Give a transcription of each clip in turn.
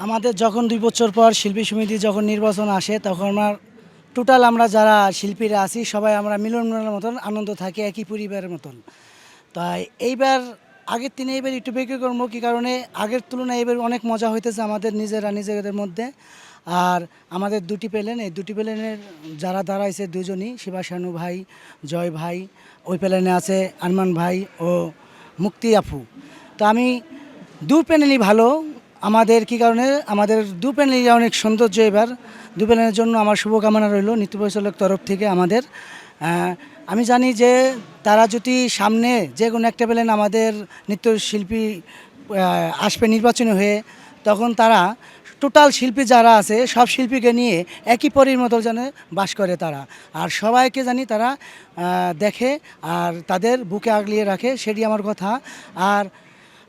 আমাদের যখন ২ বছর পর শিল্পী সমিতি যখন নির্বাচন আসে তখন আমরা যারা শিল্পীরা আছি সবাই আমরা মিলনের মতন আনন্দ থাকি একই পরিবারের মতন। তাই এইবার আগের দিনে এইবার একটু ব্যতিক্রম কী কারণে আগের তুলনায় এবার অনেক মজা হইতেছে আমাদের নিজেদের মধ্যে। আর আমাদের দুটি প্লেন, এই দুটি প্লেনের যারা দাঁড়াইছে দুজনই শিবাশানু ভাই, জয় ভাই, ওই প্লেনে আছে আরমান ভাই ও মুক্তি আপু। তো আমি দু প্যানেলই ভালো। আমাদের কি কারণে আমাদের দু প্যানেলই অনেক সৌন্দর্য। এবার দু প্যানেলের জন্য আমার শুভকামনা রইল নৃত্য পরিচালক তরফ থেকে আমাদের। আমি জানি যে তারা যদি সামনে যে কোনো একটা প্যানেল আমাদের নৃত্যশিল্পী আসবে নির্বাচনী হয়ে, তখন তারা টোটাল শিল্পী যারা আছে সব শিল্পীকে নিয়ে একই পরির মতো যেন বাস করে তারা, আর সবাইকে জানি তারা দেখে আর তাদের বুকে আগলিয়ে রাখে, সেটি আমার কথা। আর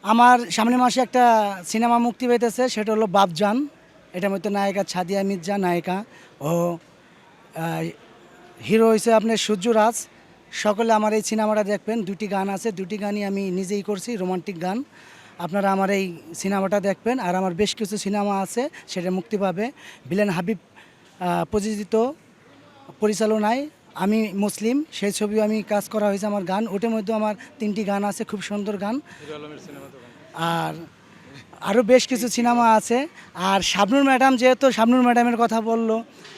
আমার সামনের মাসে একটা সিনেমা মুক্তি পেতেছে, সেটা হলো বাপজান। এটার মধ্যে নায়িকা ছাদিয়া মির্জা নায়িকা ও হিরো হয়েছে আপনার সূর্যরাজ। সকলে আমার এই সিনেমাটা দেখবেন। দুটি গান আছে, দুটি গানই আমি নিজেই করছি, রোমান্টিক গান। আপনারা আমার এই সিনেমাটা দেখবেন। আর আমার বেশ কিছু সিনেমা আছে, সেটা মুক্তি পাবে। ভিলেন হাবিব প্রযোজিত পরিচালনায় আমি মুসলিম, সেই ছবিও আমি কাজ করা হয়েছে আমার গান। ওটার মধ্যে আমার 3টি গান আছে, খুব সুন্দর গান। আর আরও বেশ কিছু সিনেমা আছে। আর শাবনূর ম্যাডাম, যেহেতু শাবনূর ম্যাডামের কথা বললো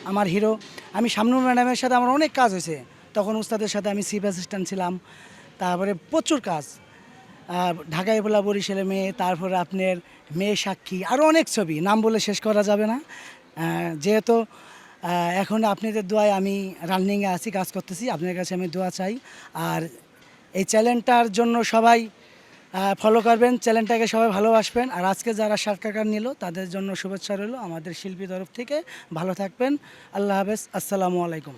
আমার হিরো, আমি শাবনূর ম্যাডামের সাথে আমার অনেক কাজ হয়েছে। তখন উস্তাদের সাথে আমি চিফ অ্যাসিস্ট্যান্ট ছিলাম। তারপরে প্রচুর কাজ, ঢাকায় বলা বরিশালে মেয়ে, তারপরে আপনার মেয়ে সাক্ষী, আরও অনেক ছবি নাম বলে শেষ করা যাবে না। যেহেতু এখন আপনাদের দোয়ায় আমি রানিংয়ে আছি, কাজ করতেছি, আপনাদের কাছে আমি দোয়া চাই। আর এই চ্যানেলটার জন্য সবাই ফলো করবেন, চ্যানেলটাকে সবাই ভালোবাসবেন। আর আজকে যারা সাক্ষাৎকার নিল তাদের জন্য শুভেচ্ছা রইল আমাদের শিল্পী তরফ থেকে। ভালো থাকবেন, আল্লাহ হাফেজ, আসসালামু আলাইকুম।